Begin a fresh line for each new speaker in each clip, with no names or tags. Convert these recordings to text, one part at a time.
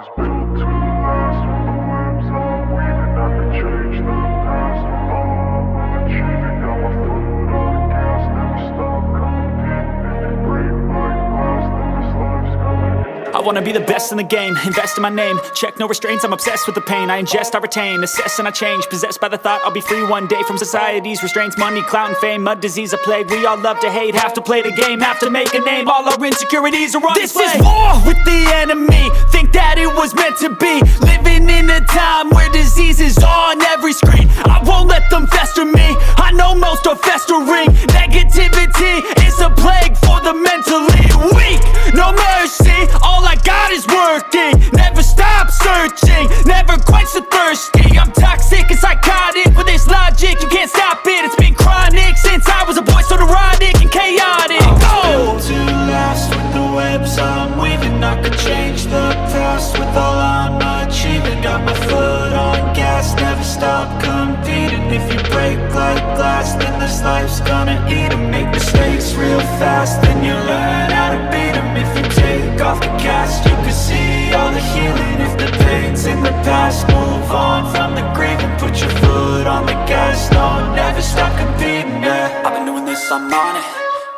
was built to last. With the webs I'm weaving, I could change the past. With all I'm achieving, got my foot on the gas. Never stop competing. If you break like glass, then this life's gonna end.
I wanna be the best in the game, invest in my name. Check no restraints, I'm obsessed with the pain. I ingest, I retain, assess and I change. Possessed by the thought I'll be free one day from society's restraints. Money, clout and fame, mud, disease, a plague. We all love to hate, have to play the game, have to make a name. All our insecurities are on display. This is war with the enemy, think that it was meant to be. Living in a time where disease is on every screen. I won't let them fester me, I know most are festering. Negativity is a plague for the mentally weak. No mercy, all I got is working. Never stop searching, never quite so thirsty. I'm toxic and psychotic with this logic, you can't stop it. It's been chronic since I was a boy, so neurotic and chaotic.
Built to last. With the webs I'm weaving, I could change the past. With all I'm achieving, got my foot on gas. Never stop competing. If you break like glass, then this life's gonna eat 'em. Make mistakes real fast, then you learn how to beat 'em. If you take off the cast, you can see all the healing. If the pain's in the past, move on from the grave and put your foot on the gas. No, never stop competing, yeah. I've been doing this, I'm on it.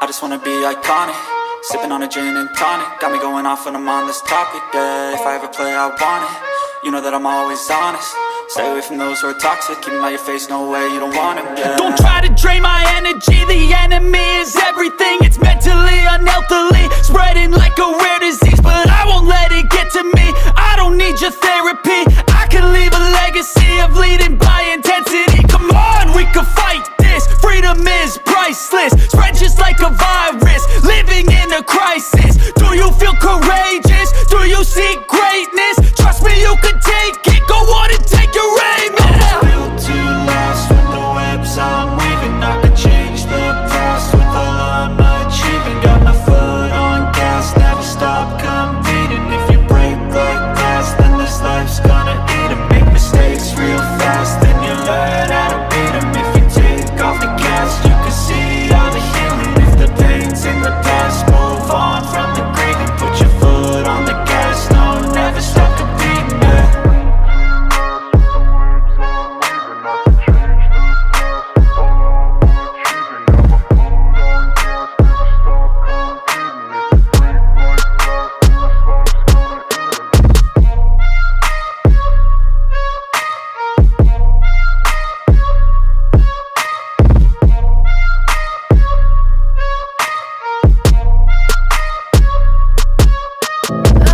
I just wanna be iconic. Sipping on a gin and tonic, got me going off when I'm on this topic, yeah. If I ever play, I want it. You know that I'm always honest. Stay away from those who are toxic. Keep 'em out your face, no way, you don't want 'em, yeah.
Don't try to drain my energy, the enemy is everything. It's mentally, unhealthily, spreading like a rare disease. But I won't let it get to me, I don't need your therapy. I can leave a legacy of leading by intensity. Come on, we can fight this, freedom is priceless. Spread just like a virus, living in a crisis. Do you feel courageous? Do you seek greatness? Trust me, you can take it, go on and take your aim, yeah.
Built to last. With the webs I'm weaving, I could change the past. With all I'm achieving, got my foot on gas. Never stop competing. If you break like glass, then this life's gonna eat 'em. Make mistakes real fast, then you learn how to beat 'em. If you take off the cast, you can see all the healing. If the pain's in the past, move on from the grave and put your foot on the gas. No, never stop competing, yeah.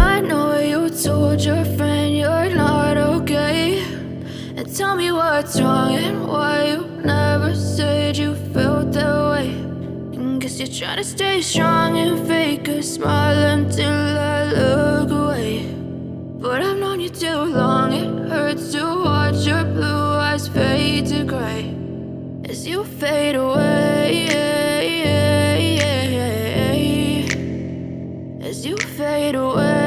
I know you told your friend you're not okay, and tell me what's wrong and why you never said you felt that way. And guess you're trying to stay strong and fake a smile until I look away. But I've known you too long, it hurts to watch your blue eyes fade to gray as you fade away, as you fade away.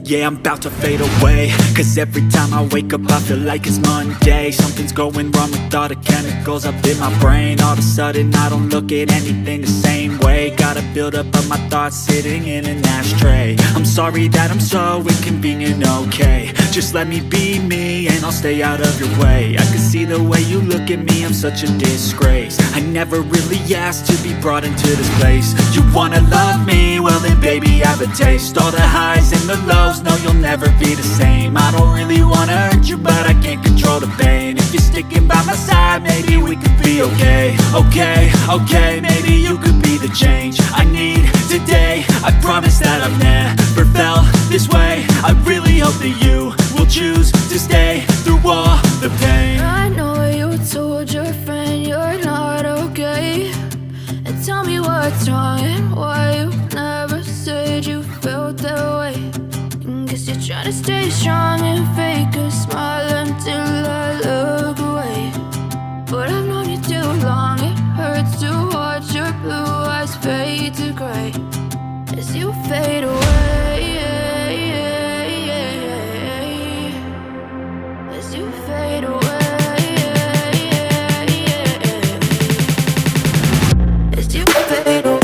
Yeah, I'm about to fade away, cause every time I wake up I feel like it's Monday. Something's going wrong with all the chemicals up in my brain. All of a sudden I don't look at anything the same way. Got a buildup of my thoughts sitting in an ashtray. I'm sorry that I'm so inconvenient, okay. Just let me be me and I'll stay out of your way. I can see the way you look at me, I'm such a disgrace. I never really asked to be brought into this place. You wanna love me? Well then baby I have a taste. All the highs and the lows, no you'll never be the same. I don't really wanna hurt you but I can't control the pain. If you're sticking by my side, maybe we could be okay. Okay, maybe you could be the change I need today. I promise that I've never felt this way. I really hope that you will choose to stay through all the pain.
I know you told your friend you're not okay, and tell me what's wrong and why you never said you felt that way. And guess you're trying to stay strong and fake a smile until I look away. But I've known you too long, it hurts to watch your blue eyes fade to gray as you fade away, as you fade away. As you fade away.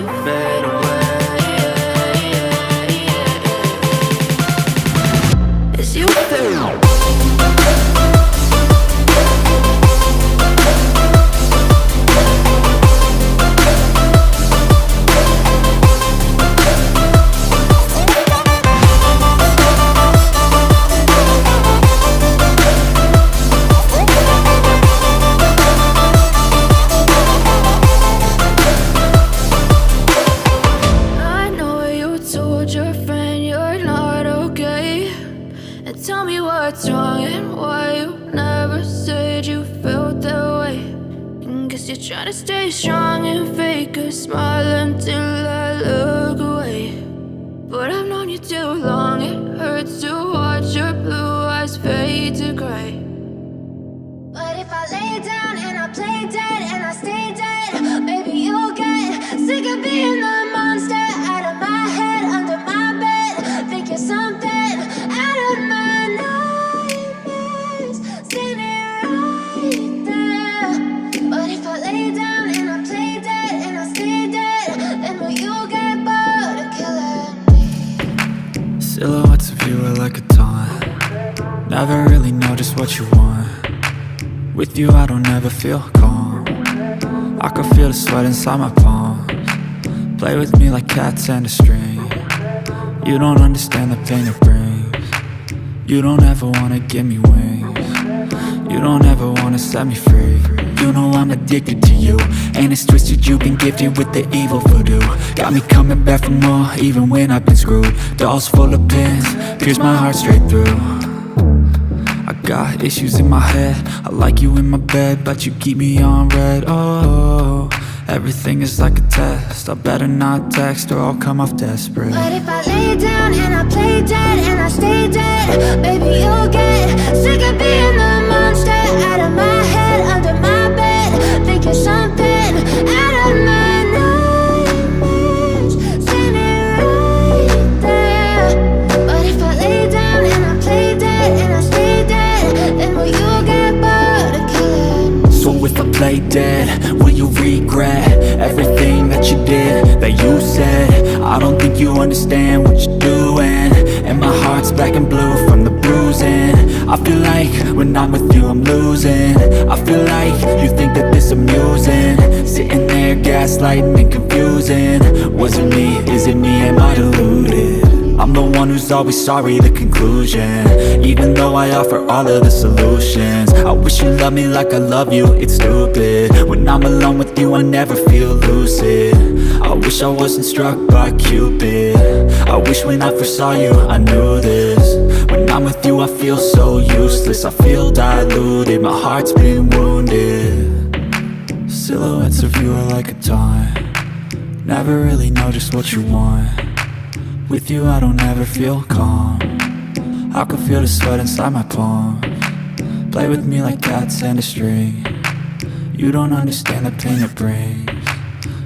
to fade away. As you fade. Tell me what's wrong and why you never said you felt that way. Guess you're trying to stay strong and fake a smile until I look away. But I've known you too long, it hurts to watch your blue eyes fade to gray.
But if I lay down and I play dead and I stay dead, maybe you'll get sick of being the monster out of my head, under my bed. Think you're something out of my
silhouettes of you are like a taunt. Never really know just what you want. With you I don't ever feel calm. I can feel the sweat inside my palms. Play with me like cats and a string. You don't understand the pain it brings. You don't ever wanna give me wings. You don't ever wanna set me free. You know I'm addicted to you, and it's twisted, you've been gifted with the evil voodoo. Got me coming back for more, even when I've been screwed. Dolls full of pins, pierce my heart straight through. I got issues in my head, I like you in my bed, but you keep me on red. Oh, everything is like a test, I better not text or I'll come off desperate.
But if I lay down and I play dead and I stay dead, baby you'll get sick of being the monster out of my head, under my bed. Think you're something out of my nightmares, standing right there. But if I lay down and I play dead and I stay dead, then will you get bored of killing me?
So if I play dead, will you regret everything that you did, that you said? I don't think you understand what you're doing, and my heart's black and blue from the bruising. I feel like when I'm with you I'm losing. I feel like you think that this amusing, sitting there gaslighting and confusing. Was it me? Is it me? Am I deluded? I'm the one who's always sorry, the conclusion, even though I offer all of the solutions. I wish you loved me like I love you, it's stupid. When I'm alone with you I never feel lucid. I wish I wasn't struck by Cupid. I wish when I first saw you I knew this. When I'm with you I feel so useless, I feel diluted, my heart's been wounded. Silhouettes of you are like a taunt. Never really know just what you want. With you I don't ever feel calm. I can feel the sweat inside my palms. Play with me like cats and a string. You don't understand the pain it brings.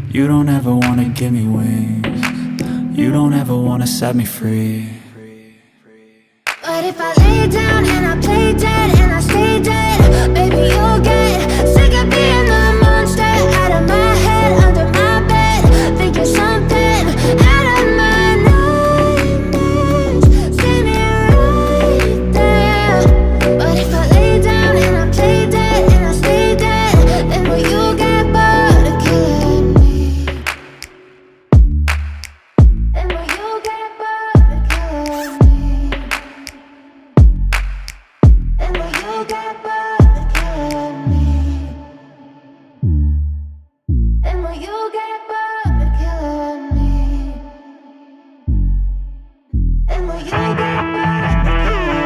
You don't ever wanna give me wings. You don't ever wanna set me free.
But if I lay down and I play dead and I stay dead, baby you'll get sick of being the monster out of my head, under my bed. Think you're something out of my nightmares, standing right there. But if I lay down and I play dead and I stay dead, then will you get bored of killing me? Then will you get bored of killing me? And will you get bored of killing me? And will you get bored of killing me? And will you get bored of killing me?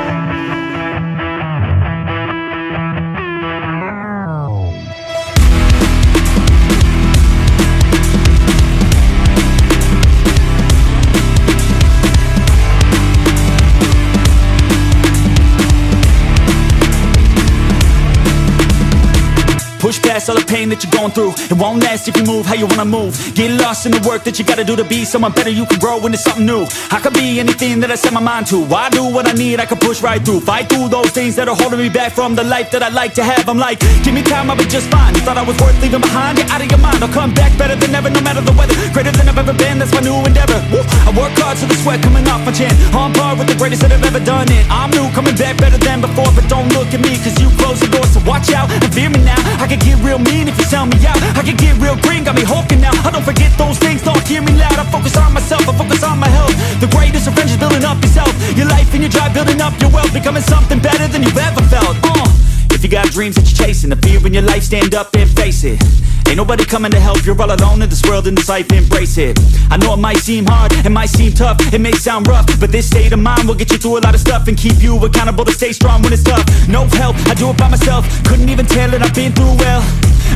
Push past all the pain that you're going through. It won't last if you move how you wanna move. Get lost in the work that you gotta do to be someone better. You can grow into something new. I could be anything that I set my mind to. I do what I need, I can push right through. Fight through those things that are holding me back from the life that I like to have. I'm like, give me time, I'll be just fine. You thought I was worth leaving behind? You're out of your mind. I'll come back better than ever, no matter the weather. Greater than new endeavor. Woo! I work hard so the sweat coming off my chin. On par with the greatest that have ever done it. I'm new, coming back better than before, but don't look at me, cause you close the door, so watch out and fear me now. I can get real mean if you sell me out. I can get real green, got me hulking now. I don't forget those things, don't hear me loud. I focus on myself, I focus on my health. The greatest revenge is building up yourself, your life and your drive, building up your wealth, becoming something better than you've ever felt. If you got dreams that you're chasing, the fear in your life, stand up and face it. Ain't nobody coming to help, you're all alone in this world, in this life, embrace it. I know it might seem hard, it might seem tough, it may sound rough, but this state of mind will get you through a lot of stuff and keep you accountable to stay strong when it's tough. No help, I do it by myself, couldn't even tell it, I've been through well.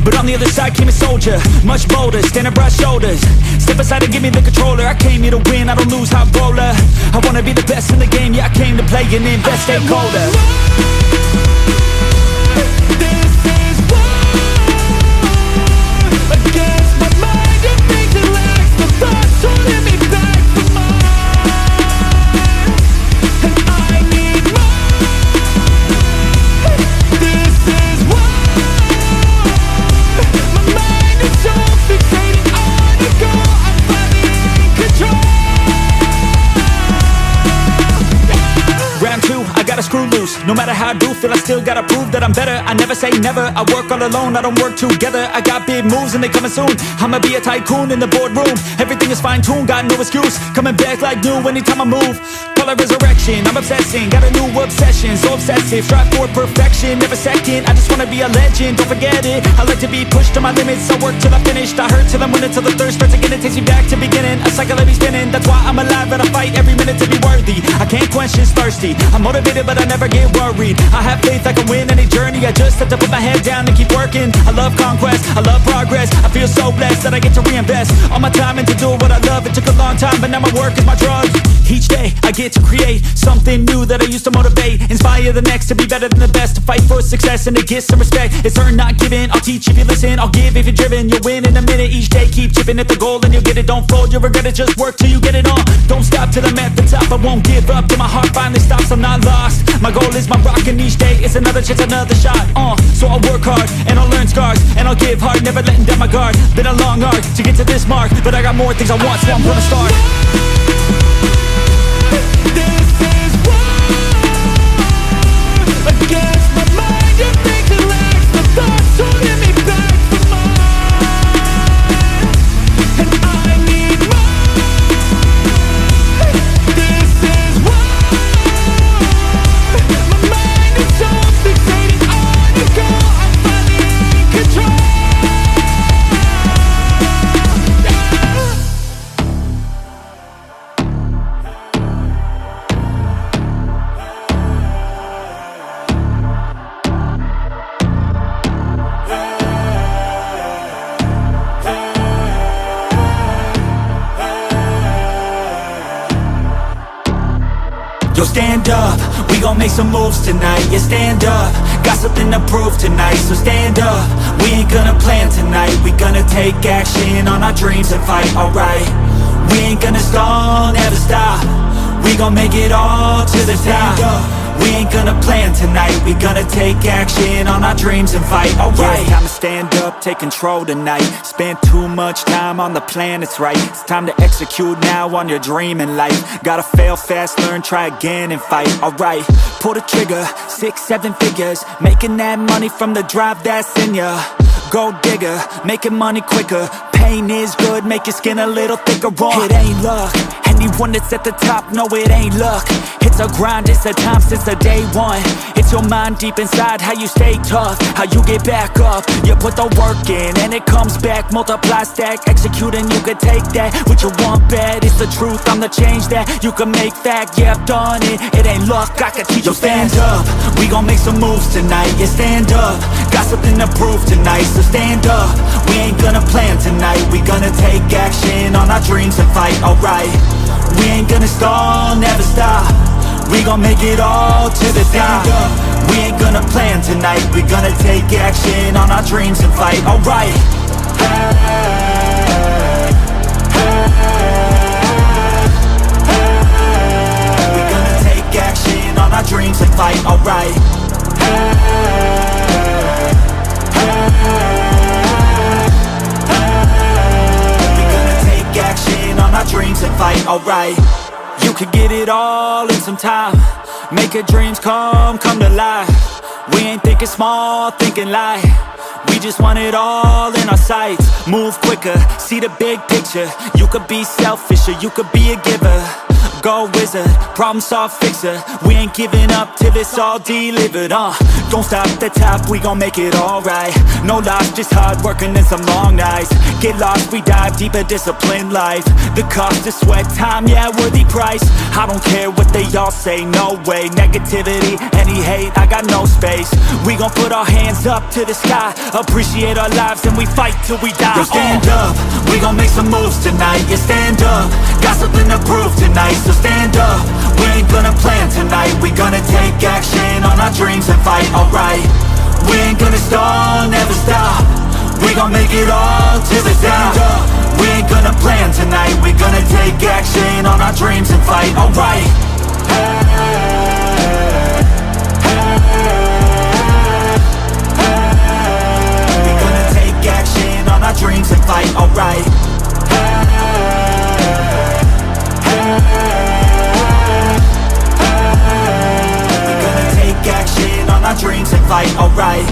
But on the other side came a soldier, much bolder, standing broad shoulders. Step aside and give me the controller, I came here to win, I don't lose, high roller. I wanna be the best in the game, yeah I came to play and invest, stay colder. Screw loose, no matter how I do feel, I still gotta prove that I'm better. I never say never, I work all alone, I don't work together. I got big moves and they coming soon. I'ma be a tycoon in the boardroom. Everything is fine tuned, got no excuse. Coming back like new anytime I move. Call it resurrection, I'm obsessing, got a new obsession, so obsessive. Strive for perfection, never second. I just wanna be a legend, don't forget it. I like to be pushed to my limits, I work till I finished. I hurt till I'm winning, till the thirst starts again. It takes me back to beginning, a cycle of me spinning. That's why I'm alive and I fight every minute to be worthy. I can't quench this thirsty, I'm motivated but I never get worried. I have faith I can win any journey, I just have to put my head down and keep working. I love conquest, I love progress, I feel so blessed that I get to reinvest all my time into doing what I love. It took a long time but now my work is my drug. Each day I get to create something new that I used to motivate, inspire the next to be better than the best, to fight for success and to get some respect. It's earned not given, I'll teach if you listen, I'll give if you're driven. You'll win in a minute, each day keep chipping at the goal and you'll get it. Don't fold, you'll regret it, just work till you get it on. Don't stop till I'm at the top, I won't give up till my heart finally stops. I'm not lost, my goal is my rock and each day is another chance, another shot. So I'll work hard and I'll learn scars and I'll give hard, never letting down my guard. Been a long arc to get to this mark, but I got more things I want, so I'm gonna start. Yo, stand up, we gon' make some moves tonight. Yeah, stand up, got something to prove tonight. So stand up, we ain't gonna plan tonight. We gonna take action on our dreams and fight, alright. We ain't gonna stall, never stop. We gon' make it all to the top. We ain't gonna plan tonight. We gonna take action on our dreams and fight, alright. Yeah, time to stand up, take control tonight. Spent too much time on the plan, it's right. It's time to execute now on your dream in life. Gotta fail fast, learn, try again and fight, alright. Pull the trigger, 6, 7 figures. Making that money from the drive that's in ya. Gold digger, making money quicker. Pain is good, make your skin a little thicker. It ain't luck, anyone that's at the top, no it ain't luck. It's a grind, it's a time since the day one. It's your mind deep inside, how you stay tough, how you get back up. You put the work in and it comes back. Multiply, stack, execute and you can take that. What you want bad, it's the truth, I'm the change that you can make fact. Yeah, I've done it, it ain't luck, I can teach you. Stand up, we gon' make some moves tonight. Yeah, stand up, got something to prove tonight. So stand up, we ain't gonna plan tonight. We gonna take action on our dreams and fight, alright. We ain't gonna stall, never stop. We gon' make it all to the top. We ain't gonna plan tonight. We gonna take action on our dreams and fight, alright. Hey, hey, hey. We gonna take action on our dreams and fight, alright. Hey, hey, hey. We gonna take action on our dreams alright. You could get it all in some time. Make your dreams come to life. We ain't thinking small, thinking light. We just want it all in our sights. Move quicker, see the big picture. You could be selfish or you could be a giver. Go wizard, problem solve fixer. We ain't giving up till it's all delivered. Don't stop at the top, we gon' make it alright. No loss, just hard working and some long nights. Get lost, we dive deeper, disciplined life. The cost of sweat, time, yeah, worthy price. I don't care what they all say, no way. Negativity, any hate, I got no space. We gon' put our hands up to the sky. Appreciate our lives and we fight till we die. Yo, stand up, we gon' make some moves tonight. Yeah, stand up, got something to prove tonight. So stand up, we ain't gonna plan tonight. We gonna take action on our dreams and fight, alright. We ain't gonna stall, never stop. We gon' make it all till the top. We ain't gonna plan tonight. We gonna take action on our dreams and fight, alright. We gonna take action on our dreams and fight, alright. Action on our dreams and fight, alright.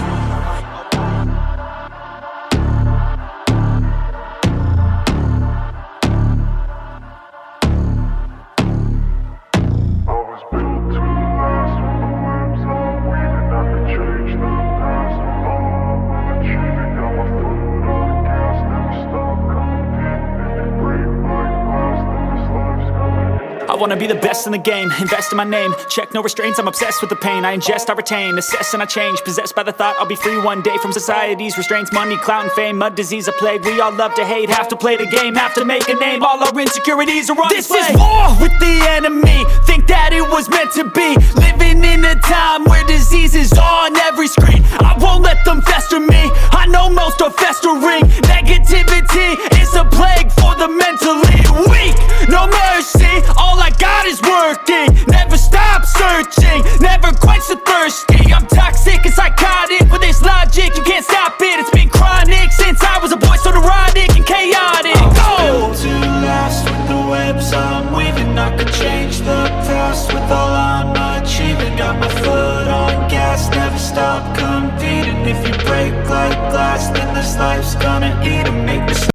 I was built to last with the webs I'm weaving. I could change the past, I'm achieving. Got my foot on the gas, never stop competing. If you break like glass, then this life's gonna end.
I wanna be the best in the game, invest in my name. Check no restraints, I'm obsessed with the pain. I ingest, I retain, assess and I change. Possessed by the thought I'll be free one day from society's restraints. Money, clout and fame, mud, disease, a plague. We all love to hate, have to play the game, have to make a name. All our insecurities are on display. This is war with the enemy, think that it was meant to be. Living in a time where disease is on every screen. I won't let them fester me, I know most are festering. Negativity is a plague for the mentally weak. No mercy, all I got is working. Never stop searching, never quench the thirsty. I'm toxic and psychotic, with this logic you can't stop it. It's been chronic since I was a boy, so neurotic and chaotic.
Built to last with the webs I'm weaving. I could change the past with all I'm achieving. Got my foot on gas, never stop competing. If you break like glass, then this life's gonna eat 'em.